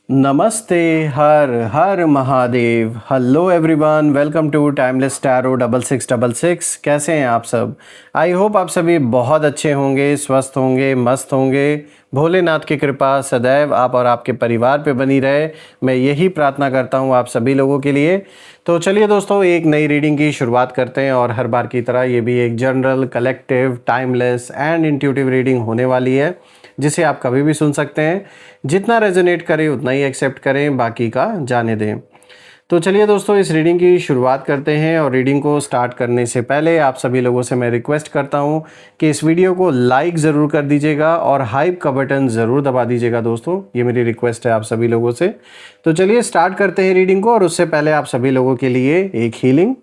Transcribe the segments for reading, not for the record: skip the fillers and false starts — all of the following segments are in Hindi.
नमस्ते। Har Har Mahadev. Hello everyone, welcome to timeless tarot 6666। कैसे हैं आप सब? आई होप आप सभी बहुत अच्छे होंगे, स्वस्थ होंगे, मस्त होंगे। भोलेनाथ की कृपा सदैव आप और आपके परिवार पे बनी रहे, मैं यही प्रार्थना करता हूँ आप सभी लोगों के लिए। तो चलिए दोस्तों, एक नई रीडिंग की शुरुआत करते हैं और हर बार की तरह ये भी एक general, collective, timeless and intuitive reading होने वाली है, जिसे आप कभी भी सुन सकते हैं। जितना रेजोनेट करे उतना ही एक्सेप्ट करें, बाकी का जाने दें। तो चलिए दोस्तों, इस रीडिंग की शुरुआत करते हैं। और रीडिंग को स्टार्ट करने से पहले आप सभी लोगों से मैं रिक्वेस्ट करता हूं कि इस वीडियो को लाइक ज़रूर कर दीजिएगा और हाइप का बटन ज़रूर दबा दीजिएगा दोस्तों, ये मेरी रिक्वेस्ट है आप सभी लोगों से। तो चलिए स्टार्ट करते हैं रीडिंग को, और उससे पहले आप सभी लोगों के लिए एक हीलिंग।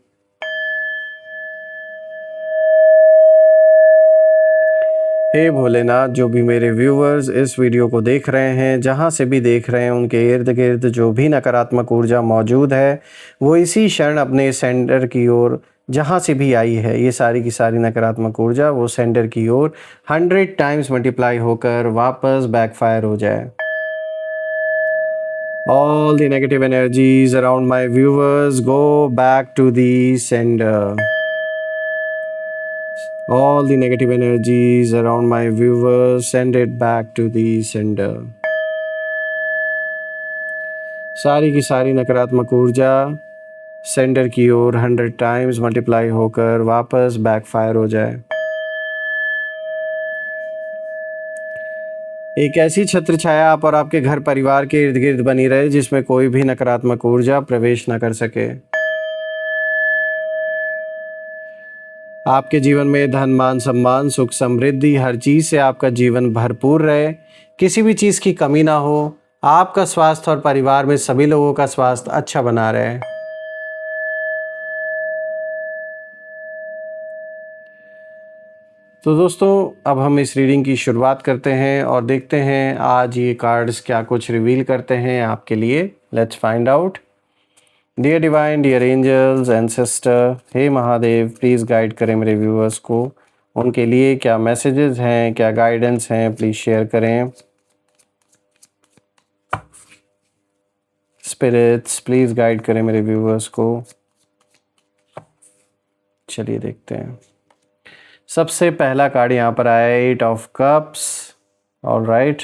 हे भोलेनाथ, जो भी मेरे व्यूवर्स इस वीडियो को देख रहे हैं, जहाँ से भी देख रहे हैं, उनके इर्द गिर्द जो भी नकारात्मक ऊर्जा मौजूद है, वो इसी क्षण अपने सेंटर की ओर, जहाँ से भी आई है ये सारी की सारी नकारात्मक ऊर्जा, वो सेंटर की ओर 100 टाइम्स मल्टीप्लाई होकर वापस बैकफायर हो जाए। All the negative energies around my viewers go back to the sender. All the negative energies around my viewers, send it back to the sender. सारी की सारी नकारात्मक ऊर्जा सेंडर की ओर 100 टाइम्स मल्टीप्लाई होकर वापस बैकफायर हो जाए। एक ऐसी छत्र छाया आप और आपके घर परिवार के इर्द गिर्द बनी रहे, जिसमें कोई भी नकारात्मक ऊर्जा प्रवेश न कर सके। आपके जीवन में धन, मान, सम्मान, सुख, समृद्धि, हर चीज़ से आपका जीवन भरपूर रहे, किसी भी चीज़ की कमी ना हो। आपका स्वास्थ्य और परिवार में सभी लोगों का स्वास्थ्य अच्छा बना रहे। तो दोस्तों, अब हम इस रीडिंग की शुरुआत करते हैं और देखते हैं आज ये कार्ड्स क्या कुछ रिवील करते हैं आपके लिए। Let's find out. Dear divine, dear angels, ancestor, हे महादेव, प्लीज़ गाइड करें मेरे व्यूअर्स को। उनके लिए क्या मैसेजेस हैं, क्या गाइडेंस हैं, प्लीज़ शेयर करें। स्पिरिट्स, प्लीज़ गाइड करें मेरे व्यूअर्स को। चलिए देखते हैं। सबसे पहला कार्ड यहाँ पर आया है 8 of cups. All right.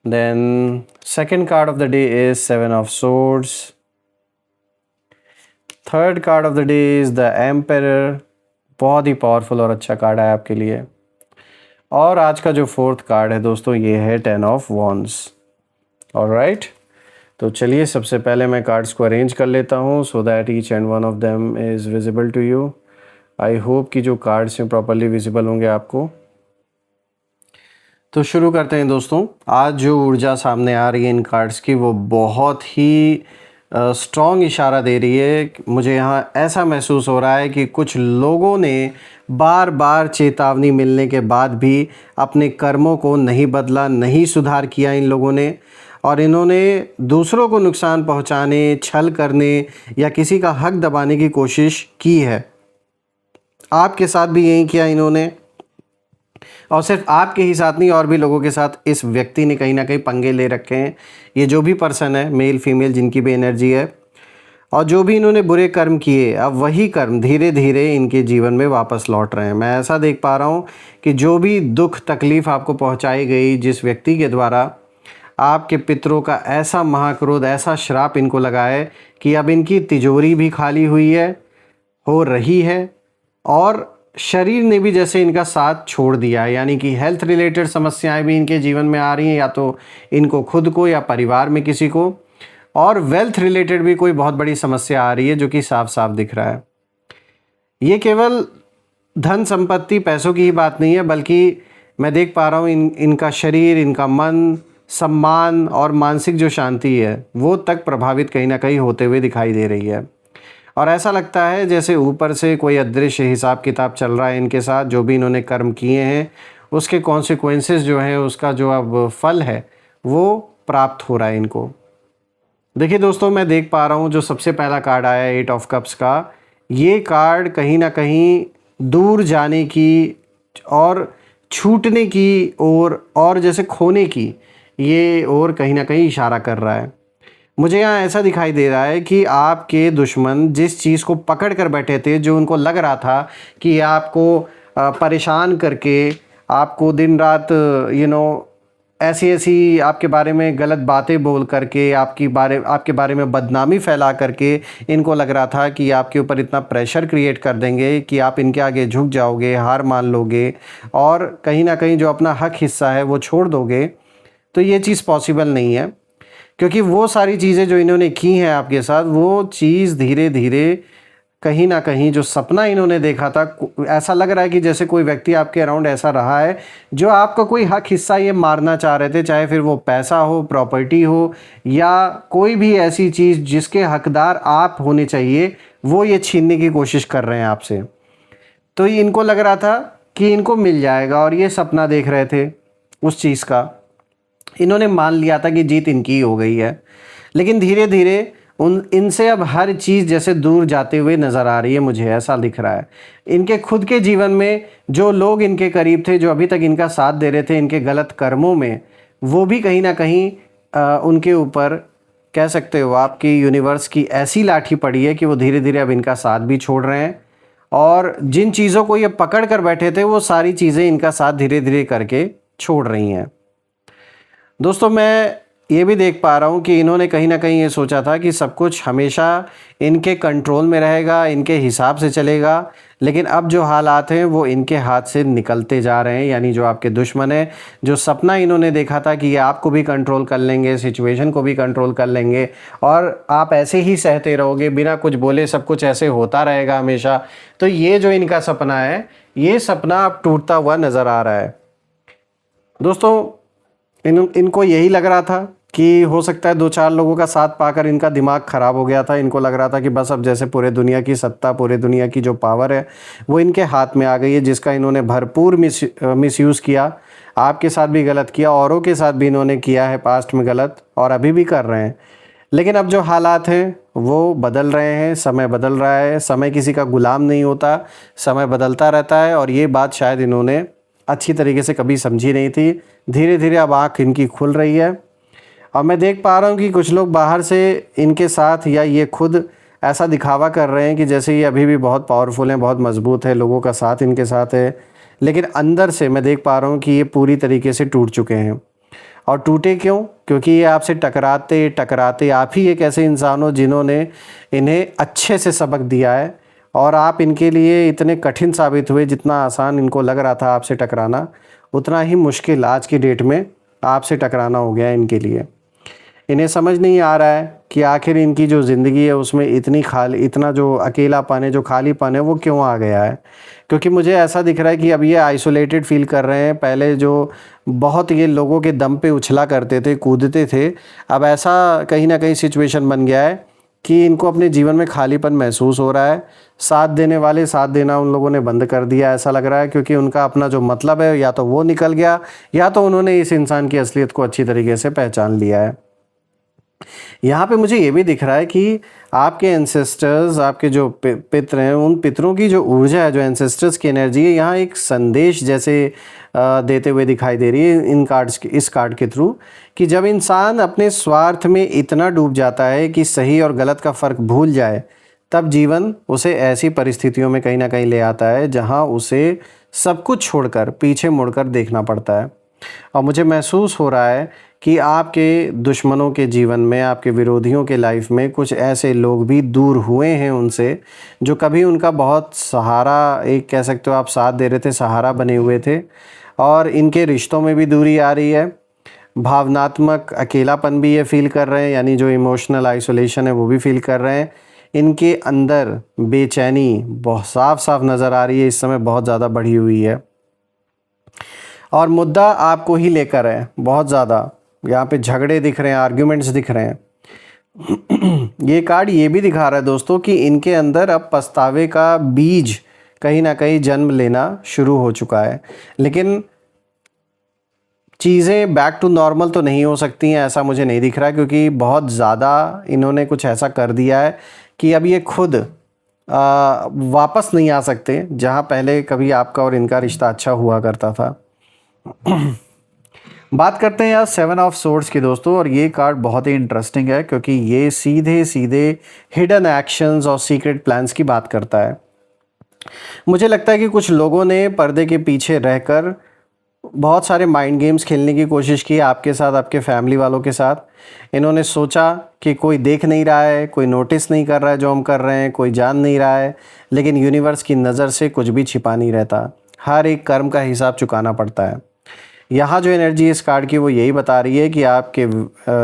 Then second card of the day is 7 of swords. Third card of the day is the emperor. बहुत ही पावरफुल और अच्छा कार्ड है आपके लिए। और आज का जो फोर्थ कार्ड है दोस्तों, ये है 10 ऑफ वॉन्ड्स। All right. तो चलिए सबसे पहले मैं कार्ड्स को अरेंज कर लेता हूँ so that each and one of them is visible to you. I hope कि जो कार्ड्स हैं प्रॉपरली विजिबल होंगे आपको। तो शुरू करते हैं दोस्तों। आज जो ऊर्जा सामने आ रही है इन कार्ड्स की, वो बहुत ही स्ट्रॉन्ग इशारा दे रही है। मुझे यहाँ ऐसा महसूस हो रहा है कि कुछ लोगों ने बार बार चेतावनी मिलने के बाद भी अपने कर्मों को नहीं बदला, नहीं सुधार किया इन लोगों ने, और इन्होंने दूसरों को नुकसान पहुँचाने, छल करने या किसी का हक दबाने की कोशिश की है। आपके साथ भी यही किया इन्होंने, और सिर्फ आपके ही साथ नहीं, और भी लोगों के साथ इस व्यक्ति ने कहीं ना कहीं पंगे ले रखे हैं। ये जो भी पर्सन है, मेल फीमेल, जिनकी भी एनर्जी है, और जो भी इन्होंने बुरे कर्म किए, अब वही कर्म धीरे धीरे इनके जीवन में वापस लौट रहे हैं। मैं ऐसा देख पा रहा हूँ कि जो भी दुख तकलीफ़ आपको पहुँचाई गई, जिस व्यक्ति के द्वारा आपके पितरों का ऐसा महाक्रोध, ऐसा श्राप इनको लगा है कि अब इनकी तिजोरी भी खाली हुई है, हो रही है, और शरीर ने भी जैसे इनका साथ छोड़ दिया है। यानी कि हेल्थ रिलेटेड समस्याएं भी इनके जीवन में आ रही हैं, या तो इनको खुद को या परिवार में किसी को, और वेल्थ रिलेटेड भी कोई बहुत बड़ी समस्या आ रही है, जो कि साफ साफ दिख रहा है। ये केवल धन संपत्ति, पैसों की ही बात नहीं है, बल्कि मैं देख पा रहा हूँ इनका शरीर, इनका मन, सम्मान और मानसिक जो शांति है, वो तक प्रभावित कहीं ना कहीं होते हुए दिखाई दे रही है। और ऐसा लगता है जैसे ऊपर से कोई अदृश्य हिसाब किताब चल रहा है इनके साथ। जो भी इन्होंने कर्म किए हैं, उसके कॉन्सिक्वेंसेस जो हैं, उसका जो अब फल है, वो प्राप्त हो रहा है इनको। देखिए दोस्तों, मैं देख पा रहा हूँ जो सबसे पहला कार्ड आया है 8 ऑफ कप्स का, ये कार्ड कहीं ना कहीं दूर जाने की और छूटने की और जैसे खोने की, ये और कहीं ना कहीं इशारा कर रहा है। मुझे यहाँ ऐसा दिखाई दे रहा है कि आपके दुश्मन जिस चीज़ को पकड़ कर बैठे थे, जो उनको लग रहा था कि ये आपको परेशान करके, आपको दिन रात ऐसी ऐसी आपके बारे में गलत बातें बोल करके, आपके बारे में बदनामी फैला करके, इनको लग रहा था कि आपके ऊपर इतना प्रेशर क्रिएट कर देंगे कि आप इनके आगे झुक जाओगे, हार मान लोगे और कहीं ना कहीं जो अपना हक हिस्सा है वो छोड़ दोगे। तो ये चीज़ पॉसिबल नहीं है, क्योंकि वो सारी चीज़ें जो इन्होंने की हैं आपके साथ, वो चीज़ धीरे धीरे कहीं ना कहीं जो सपना इन्होंने देखा था, ऐसा लग रहा है कि जैसे कोई व्यक्ति आपके अराउंड ऐसा रहा है जो आपका कोई हक हिस्सा ये मारना चाह रहे थे, चाहे फिर वो पैसा हो, प्रॉपर्टी हो या कोई भी ऐसी चीज़ जिसके हकदार आप होने चाहिए, वो ये छीनने की कोशिश कर रहे हैं आपसे। तो इनको लग रहा था कि इनको मिल जाएगा और ये सपना देख रहे थे उस चीज़ का। इन्होंने मान लिया था कि जीत इनकी ही हो गई है, लेकिन धीरे धीरे इनसे अब हर चीज़ जैसे दूर जाते हुए नज़र आ रही है। मुझे ऐसा दिख रहा है इनके खुद के जीवन में जो लोग इनके करीब थे, जो अभी तक इनका साथ दे रहे थे इनके गलत कर्मों में, वो भी कहीं ना कहीं उनके ऊपर कह सकते हो आपकी यूनिवर्स की ऐसी लाठी पड़ी है कि वो धीरे धीरे अब इनका साथ भी छोड़ रहे हैं। और जिन चीज़ों को ये पकड़ कर बैठे थे, वो सारी चीज़ें इनका साथ धीरे धीरे करके छोड़ रही हैं। दोस्तों, मैं ये भी देख पा रहा हूँ कि इन्होंने कहीं ना कहीं ये सोचा था कि सब कुछ हमेशा इनके कंट्रोल में रहेगा, इनके हिसाब से चलेगा, लेकिन अब जो हालात हैं वो इनके हाथ से निकलते जा रहे हैं। यानी जो आपके दुश्मन है, जो सपना इन्होंने देखा था कि ये आपको भी कंट्रोल कर लेंगे, सिचुएशन को भी कंट्रोल कर लेंगे और आप ऐसे ही सहते रहोगे बिना कुछ बोले, सब कुछ ऐसे होता रहेगा हमेशा, तो ये जो इनका सपना है, ये सपना अब टूटता हुआ नज़र आ रहा है। दोस्तों, इनको यही लग रहा था कि हो सकता है 2-4 लोगों का साथ पाकर इनका दिमाग ख़राब हो गया था। इनको लग रहा था कि बस अब जैसे पूरे दुनिया की सत्ता, पूरे दुनिया की जो पावर है वो इनके हाथ में आ गई है, जिसका इन्होंने भरपूर मिसयूज़ किया। आपके साथ भी गलत किया, औरों के साथ भी इन्होंने किया है पास्ट में गलत, और अभी भी कर रहे हैं। लेकिन अब जो हालात हैं वो बदल रहे हैं, समय बदल रहा है। समय किसी का गुलाम नहीं होता, समय बदलता रहता है, और ये बात शायद इन्होंने अच्छी तरीके से कभी समझी नहीं थी। धीरे धीरे अब आँख इनकी खुल रही है, और मैं देख पा रहा हूँ कि कुछ लोग बाहर से इनके साथ, या ये खुद ऐसा दिखावा कर रहे हैं कि जैसे ये अभी भी बहुत पावरफुल हैं, बहुत मजबूत है, लोगों का साथ इनके साथ है, लेकिन अंदर से मैं देख पा रहा हूँ कि ये पूरी तरीके से टूट चुके हैं। और टूटे क्यों? क्योंकि ये आपसे टकराते टकराते, आप ही एक ऐसे इंसान हो जिन्होंने इन्हें अच्छे से सबक दिया है, और आप इनके लिए इतने कठिन साबित हुए। जितना आसान इनको लग रहा था आपसे टकराना, उतना ही मुश्किल आज की डेट में आपसे टकराना हो गया है इनके लिए। इन्हें समझ नहीं आ रहा है कि आखिर इनकी जो ज़िंदगी है उसमें इतना जो अकेलापन है, जो खालीपन है, वो क्यों आ गया है। क्योंकि मुझे ऐसा दिख रहा है कि अब ये आइसोलेटेड फील कर रहे हैं। पहले जो बहुत ये लोगों के दम पे उछला करते थे, कूदते थे, अब ऐसा कहीं ना कहीं सिचुएशन बन गया है कि इनको अपने जीवन में खालीपन महसूस हो रहा है। साथ देने वाले साथ देना उन लोगों ने बंद कर दिया, ऐसा लग रहा है, क्योंकि उनका अपना जो मतलब है या तो वो निकल गया, या तो उन्होंने इस इंसान की असलियत को अच्छी तरीके से पहचान लिया है। यहाँ पे मुझे ये भी दिख रहा है कि आपके एंसेस्टर्स, आपके जो पितृ हैं, उन पितरों की जो ऊर्जा है, जो एंसेस्टर्स की एनर्जी है, यहाँ एक संदेश जैसे देते हुए दिखाई दे रही है इस कार्ड के थ्रू, कि जब इंसान अपने स्वार्थ में इतना डूब जाता है कि सही और गलत का फ़र्क भूल जाए, तब जीवन उसे ऐसी परिस्थितियों में कहीं ना कहीं ले आता है जहाँ उसे सब कुछ छोड़कर पीछे मुड़कर देखना पड़ता है। और मुझे महसूस हो रहा है कि आपके दुश्मनों के जीवन में, आपके विरोधियों के लाइफ में कुछ ऐसे लोग भी दूर हुए हैं उनसे, जो कभी उनका बहुत सहारा, एक कह सकते हो आप, साथ दे रहे थे, सहारा बने हुए थे, और इनके रिश्तों में भी दूरी आ रही है। भावनात्मक अकेलापन भी ये फील कर रहे हैं, यानी जो इमोशनल आइसोलेशन है वो भी फील कर रहे हैं। इनके अंदर बेचैनी बहुत साफ साफ नज़र आ रही है, इस समय बहुत ज़्यादा बढ़ी हुई है, और मुद्दा आपको ही लेकर है बहुत ज़्यादा। यहाँ पे झगड़े दिख रहे हैं, आर्ग्यूमेंट्स दिख रहे हैं। ये कार्ड ये भी दिखा रहा है दोस्तों कि इनके अंदर अब पछतावे का बीज कहीं ना कहीं जन्म लेना शुरू हो चुका है। लेकिन चीज़ें बैक टू नॉर्मल तो नहीं हो सकती हैं, ऐसा मुझे नहीं दिख रहा है, क्योंकि बहुत ज़्यादा इन्होंने कुछ ऐसा कर दिया है कि अब ये खुद वापस नहीं आ सकते, जहाँ पहले कभी आपका और इनका रिश्ता अच्छा हुआ करता था। बात करते हैं यार 7 ऑफ सोर्ड्स की दोस्तों, और ये कार्ड बहुत ही इंटरेस्टिंग है क्योंकि ये सीधे सीधे हिडन एक्शंस और सीक्रेट प्लान्स की बात करता है। मुझे लगता है कि कुछ लोगों ने पर्दे के पीछे रहकर बहुत सारे माइंड गेम्स खेलने की कोशिश की आपके साथ, आपके फैमिली वालों के साथ। इन्होंने सोचा कि कोई देख नहीं रहा है, कोई नोटिस नहीं कर रहा है जो हम कर रहे हैं, कोई जान नहीं रहा है, लेकिन यूनिवर्स की नज़र से कुछ भी छिपा नहीं रहता। हर एक कर्म का हिसाब चुकाना पड़ता है। यहाँ जो एनर्जी इस कार्ड की वो यही बता रही है कि आपके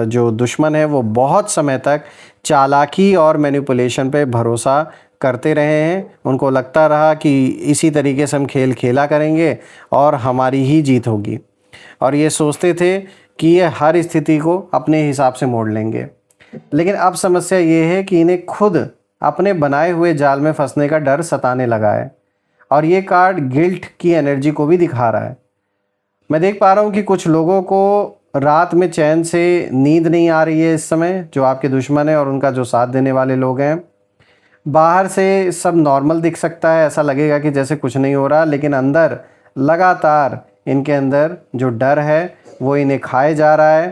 जो दुश्मन है वो बहुत समय तक चालाकी और मैनिपुलेशन पे भरोसा करते रहे हैं। उनको लगता रहा कि इसी तरीके से हम खेल खेला करेंगे और हमारी ही जीत होगी, और ये सोचते थे कि ये हर स्थिति को अपने हिसाब से मोड़ लेंगे। लेकिन अब समस्या ये है कि इन्हें खुद अपने बनाए हुए जाल में फंसने का डर सताने लगा है, और ये कार्ड गिल्ट की एनर्जी को भी दिखा रहा है। मैं देख पा रहा हूँ कि कुछ लोगों को रात में चैन से नींद नहीं आ रही है इस समय, जो आपके दुश्मन है और उनका जो साथ देने वाले लोग हैं। बाहर से सब नॉर्मल दिख सकता है, ऐसा लगेगा कि जैसे कुछ नहीं हो रहा, लेकिन अंदर लगातार इनके अंदर जो डर है वो इन्हें खाए जा रहा है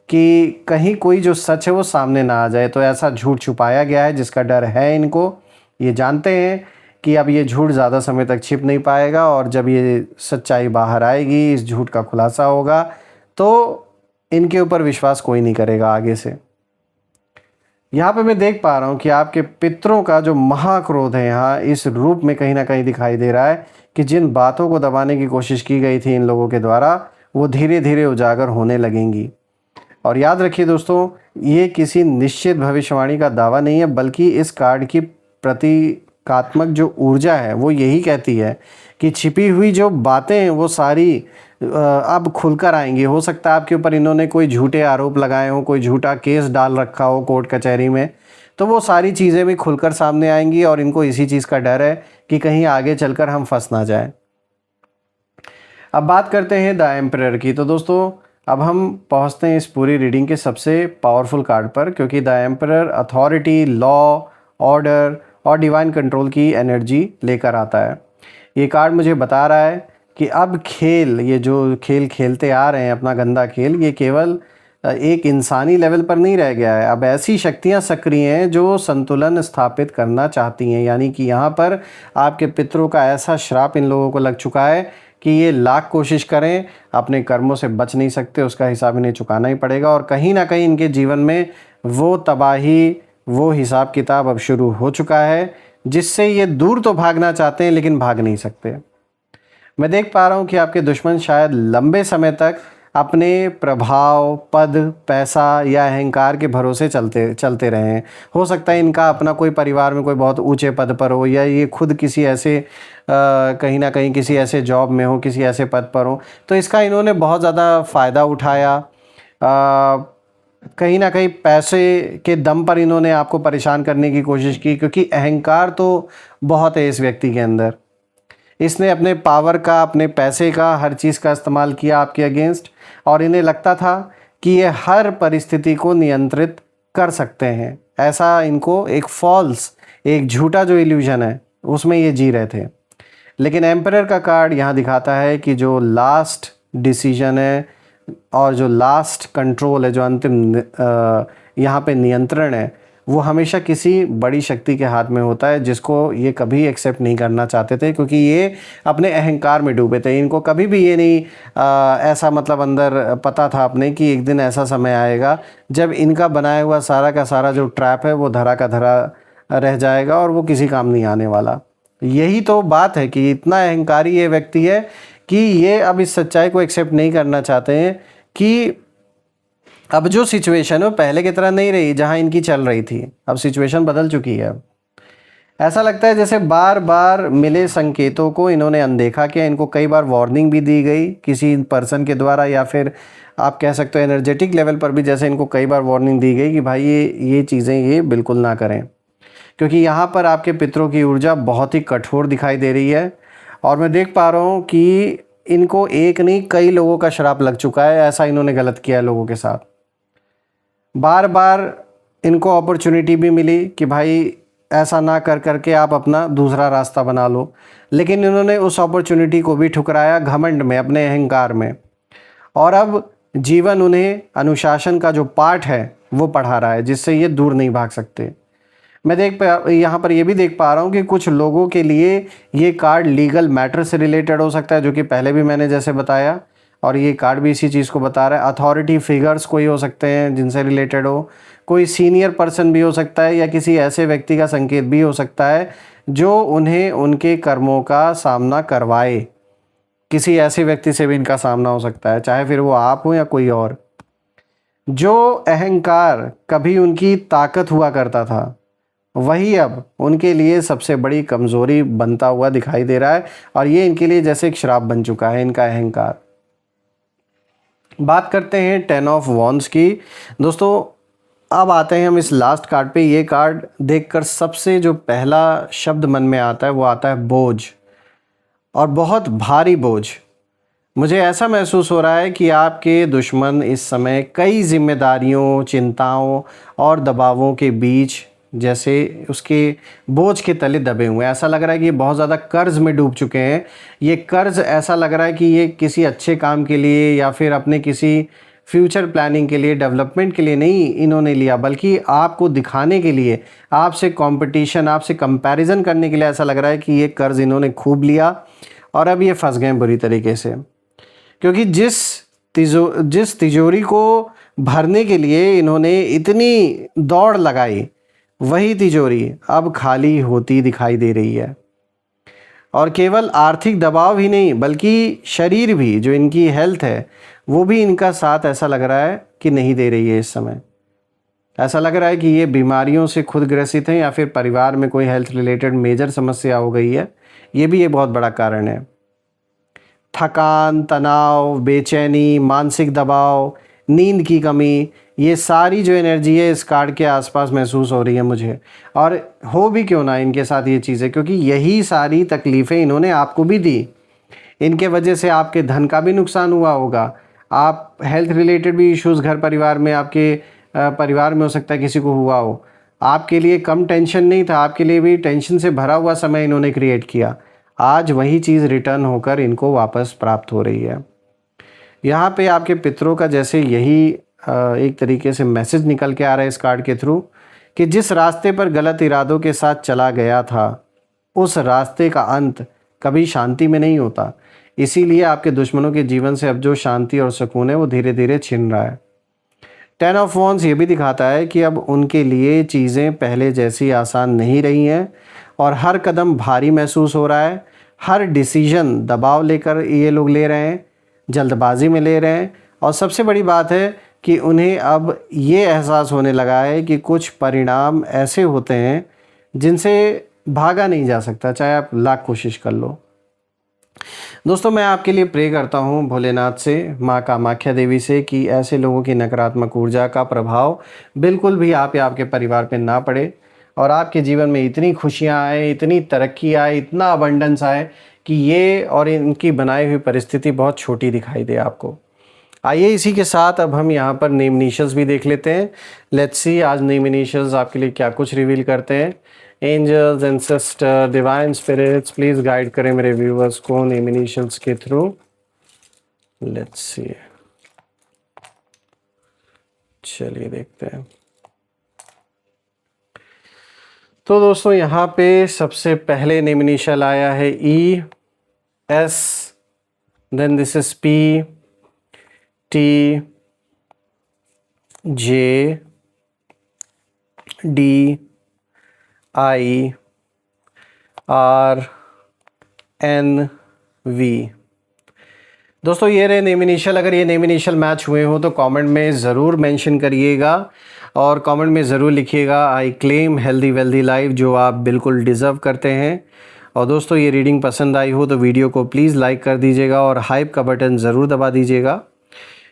कि कहीं कोई जो सच है वो सामने ना आ जाए। तो ऐसा झूठ छुपाया गया है जिसका डर है इनको। ये जानते हैं कि अब ये झूठ ज़्यादा समय तक छिप नहीं पाएगा, और जब ये सच्चाई बाहर आएगी, इस झूठ का खुलासा होगा, तो इनके ऊपर विश्वास कोई नहीं करेगा आगे से। यहाँ पे मैं देख पा रहा हूँ कि आपके पितरों का जो महाक्रोध है यहाँ इस रूप में कहीं ना कहीं दिखाई दे रहा है कि जिन बातों को दबाने की कोशिश की गई थी इन लोगों के द्वारा, वो धीरे धीरे उजागर होने लगेंगी। और याद रखिए दोस्तों, ये किसी निश्चित भविष्यवाणी का दावा नहीं है, बल्कि इस कार्ड की प्रतीकात्मक जो ऊर्जा है वो यही कहती है कि छिपी हुई जो बातें हैं वो सारी अब खुलकर आएंगी। हो सकता है आपके ऊपर इन्होंने कोई झूठे आरोप लगाए हों, कोई झूठा केस डाल रखा हो कोर्ट कचहरी में, तो वो सारी चीज़ें भी खुलकर सामने आएंगी, और इनको इसी चीज़ का डर है कि कहीं आगे चलकर हम फंस ना जाए। अब बात करते हैं द एम्परर की। तो दोस्तों अब हम पहुंचते हैं इस पूरी रीडिंग के सबसे पावरफुल कार्ड पर, क्योंकि the emperor authority, law, order और डिवाइन कंट्रोल की एनर्जी लेकर आता है। ये कार्ड मुझे बता रहा है कि अब खेल, ये जो खेल खेलते आ रहे हैं अपना गंदा खेल, ये केवल एक इंसानी लेवल पर नहीं रह गया है। अब ऐसी शक्तियां सक्रिय हैं जो संतुलन स्थापित करना चाहती हैं। यानी कि यहाँ पर आपके पितरों का ऐसा श्राप इन लोगों को लग चुका है कि ये लाख कोशिश करें अपने कर्मों से बच नहीं सकते, उसका हिसाब इन्हें चुकाना ही पड़ेगा। और कहीं ना कहीं इनके जीवन में वो तबाही, वो हिसाब किताब अब शुरू हो चुका है, जिससे ये दूर तो भागना चाहते हैं लेकिन भाग नहीं सकते। मैं देख पा रहा हूँ कि आपके दुश्मन शायद लंबे समय तक अपने प्रभाव, पद, पैसा या अहंकार के भरोसे चलते रहे हैं। हो सकता है इनका अपना कोई परिवार में कोई बहुत ऊंचे पद पर हो, या ये खुद किसी ऐसे कहीं ना कहीं किसी ऐसे जॉब में हो, किसी ऐसे पद पर हो, तो इसका इन्होंने बहुत ज़्यादा फ़ायदा उठाया। कहीं ना कहीं पैसे के दम पर इन्होंने आपको परेशान करने की कोशिश की, क्योंकि अहंकार तो बहुत है इस व्यक्ति के अंदर। इसने अपने पावर का, अपने पैसे का, हर चीज़ का इस्तेमाल किया आपके अगेंस्ट, और इन्हें लगता था कि ये हर परिस्थिति को नियंत्रित कर सकते हैं। ऐसा इनको एक फॉल्स, एक झूठा जो इल्यूजन है उसमें ये जी रहे थे। लेकिन एम्परर का कार्ड यहाँ दिखाता है कि जो लास्ट डिसीजन है और जो लास्ट कंट्रोल है, जो अंतिम यहाँ पे नियंत्रण है, वो हमेशा किसी बड़ी शक्ति के हाथ में होता है, जिसको ये कभी एक्सेप्ट नहीं करना चाहते थे, क्योंकि ये अपने अहंकार में डूबे थे। इनको कभी भी ये नहीं ऐसा मतलब अंदर पता था अपने कि एक दिन ऐसा समय आएगा जब इनका बनाया हुआ सारा का सारा जो ट्रैप है वो धरा का धरा रह जाएगा और वो किसी काम नहीं आने वाला। यही तो बात है कि इतना अहंकारी ये व्यक्ति है कि ये अब इस सच्चाई को एक्सेप्ट नहीं करना चाहते हैं कि अब जो सिचुएशन है वो पहले की तरह नहीं रही जहां इनकी चल रही थी। अब सिचुएशन बदल चुकी है। ऐसा लगता है जैसे बार बार मिले संकेतों को इन्होंने अनदेखा किया। इनको कई बार वार्निंग भी दी गई किसी पर्सन के द्वारा, या फिर आप कह सकते हो एनर्जेटिक लेवल पर भी जैसे इनको कई बार वार्निंग दी गई कि भाई ये चीज़ें ये बिल्कुल ना करें, क्योंकि यहाँ पर आपके पितरों की ऊर्जा बहुत ही कठोर दिखाई दे रही है। और मैं देख पा रहा हूँ कि इनको एक नहीं कई लोगों का श्राप लग चुका है। ऐसा इन्होंने गलत किया है लोगों के साथ। बार बार इनको अपॉर्चुनिटी भी मिली कि भाई ऐसा ना कर करके आप अपना दूसरा रास्ता बना लो, लेकिन इन्होंने उस अपॉर्चुनिटी को भी ठुकराया घमंड में, अपने अहंकार में। और अब जीवन उन्हें अनुशासन का जो पाठ है वो पढ़ा रहा है, जिससे ये दूर नहीं भाग सकते। मैं यहाँ पर ये भी देख पा रहा हूँ कि कुछ लोगों के लिए ये कार्ड लीगल मैटर से रिलेटेड हो सकता है, जो कि पहले भी मैंने जैसे बताया, और ये कार्ड भी इसी चीज़ को बता रहा है। अथॉरिटी फिगर्स कोई हो सकते हैं जिनसे रिलेटेड हो, कोई सीनियर पर्सन भी हो सकता है, या किसी ऐसे व्यक्ति का संकेत भी हो सकता है जो उन्हें उनके कर्मों का सामना करवाए। किसी ऐसे व्यक्ति से भी इनका सामना हो सकता है, चाहे फिर वो आप हो या कोई और। जो अहंकार कभी उनकी ताकत हुआ करता था, वही अब उनके लिए सबसे बड़ी कमज़ोरी बनता हुआ दिखाई दे रहा है, और ये इनके लिए जैसे एक श्राप बन चुका है, इनका अहंकार। बात करते हैं 10 ऑफ वॉन्ड्स की। दोस्तों अब आते हैं हम इस लास्ट कार्ड पे। ये कार्ड देखकर सबसे जो पहला शब्द मन में आता है वो आता है बोझ, और बहुत भारी बोझ। मुझे ऐसा महसूस हो रहा है कि आपके दुश्मन इस समय कई जिम्मेदारियों, चिंताओं और दबावों के बीच जैसे उसके बोझ के तले दबे हुए हैं। ऐसा लग रहा है कि ये बहुत ज़्यादा कर्ज में डूब चुके हैं। ये कर्ज ऐसा लग रहा है कि ये किसी अच्छे काम के लिए या फिर अपने किसी फ्यूचर प्लानिंग के लिए, डेवलपमेंट के लिए नहीं इन्होंने लिया, बल्कि आपको दिखाने के लिए, आपसे कंपटीशन, आपसे कंपैरिजन करने के लिए ऐसा लग रहा है कि ये कर्ज इन्होंने खूब लिया और अब ये फंस गए बुरी तरीके से। क्योंकि जिस तिजोरी को भरने के लिए इन्होंने इतनी दौड़ लगाई, वही तिजोरी अब खाली होती दिखाई दे रही है। और केवल आर्थिक दबाव ही नहीं, बल्कि शरीर भी, जो इनकी हेल्थ है, वो भी इनका साथ ऐसा लग रहा है कि नहीं दे रही है। इस समय ऐसा लग रहा है कि ये बीमारियों से खुद ग्रसित हैं, या फिर परिवार में कोई हेल्थ रिलेटेड मेजर समस्या हो गई है। ये भी एक बहुत बड़ा कारण है। थकान, तनाव, बेचैनी, मानसिक दबाव, नींद की कमी, ये सारी जो एनर्जी है इस कार्ड के आसपास महसूस हो रही है मुझे। और हो भी क्यों ना इनके साथ ये चीज़ें, क्योंकि यही सारी तकलीफ़ें इन्होंने आपको भी दी। इनके वजह से आपके धन का भी नुकसान हुआ होगा। आप हेल्थ रिलेटेड भी इश्यूज़ घर परिवार में, आपके परिवार में हो सकता है किसी को हुआ हो। आपके लिए कम टेंशन नहीं था, आपके लिए भी टेंशन से भरा हुआ समय इन्होंने क्रिएट किया। आज वही चीज़ रिटर्न होकर इनको वापस प्राप्त हो रही है। यहाँ पे आपके पितरों का जैसे यही एक तरीके से मैसेज निकल के आ रहा है इस कार्ड के थ्रू, कि जिस रास्ते पर गलत इरादों के साथ चला गया था, उस रास्ते का अंत कभी शांति में नहीं होता। इसीलिए आपके दुश्मनों के जीवन से अब जो शांति और सुकून है वो धीरे धीरे छिन रहा है। 10 ऑफ वॉन्ड्स ये भी दिखाता है कि अब उनके लिए चीज़ें पहले जैसी आसान नहीं रही हैं, और हर कदम भारी महसूस हो रहा है। हर डिसीजन दबाव लेकर ये लोग ले रहे हैं, जल्दबाजी में ले रहे हैं। और सबसे बड़ी बात है कि उन्हें अब ये एहसास होने लगा है कि कुछ परिणाम ऐसे होते हैं जिनसे भागा नहीं जा सकता, चाहे आप लाख कोशिश कर लो। दोस्तों मैं आपके लिए प्रे करता हूँ भोलेनाथ से, माँ कामाख्या देवी से, कि ऐसे लोगों की नकारात्मक ऊर्जा का प्रभाव बिल्कुल भी आप या आपके परिवार पे ना पड़े, और आपके जीवन में इतनी खुशियाँ आए, इतनी तरक्की आए, इतना अबंडेंस आए कि ये और इनकी बनाई हुई परिस्थिति बहुत छोटी दिखाई दे आपको। आइए इसी के साथ अब हम यहाँ पर नेम इनिशियल्स भी देख लेते हैं। लेट्स सी आज नेम इनिशियल्स आपके लिए क्या कुछ रिवील करते हैं। Angels, ancestor, divine spirits, please guide करें मेरे व्यूअर्स को नेम इनिशियल्स के थ्रू। लेट्स सी, चलिए देखते हैं। तो दोस्तों यहाँ पे सबसे पहले नेम इनिशियल आया है E S, then this is P T J D I R N V. दोस्तों ये रहे नेम इनिशियल। अगर ये नेम इनिशियल मैच हुए हो तो कमेंट में ज़रूर मेंशन करिएगा, और कमेंट में ज़रूर लिखिएगा I claim healthy wealthy life, जो आप बिल्कुल डिज़र्व करते हैं। और दोस्तों ये रीडिंग पसंद आई हो तो वीडियो को प्लीज़ लाइक कर दीजिएगा और हाइप का बटन ज़रूर दबा दीजिएगा।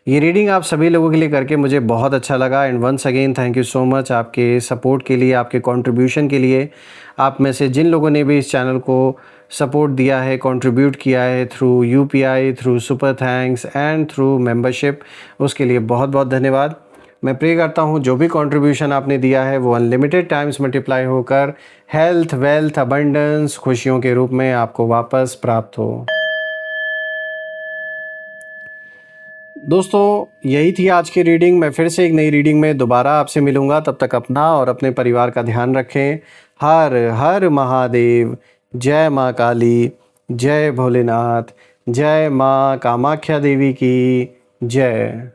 ये रीडिंग आप सभी लोगों के लिए करके मुझे बहुत अच्छा लगा, and once again thank you so much आपके सपोर्ट के लिए, आपके कंट्रीब्यूशन के लिए। आप में से जिन लोगों ने भी इस चैनल को सपोर्ट दिया है, कंट्रीब्यूट किया है through UPI, through super thanks and through membership, उसके लिए बहुत बहुत धन्यवाद। मैं प्रे करता हूँ जो भी कंट्रीब्यूशन आपने दिया है वो अनलिमिटेड टाइम्स मल्टीप्लाई होकर हेल्थ, वेल्थ, अबंडेंस, खुशियों के रूप में आपको वापस प्राप्त हो। दोस्तों यही थी आज की रीडिंग। मैं फिर से एक नई रीडिंग में दोबारा आपसे मिलूँगा। तब तक अपना और अपने परिवार का ध्यान रखें। हर हर महादेव। जय माँ काली, जय भोलेनाथ, जय माँ कामाख्या देवी की जय।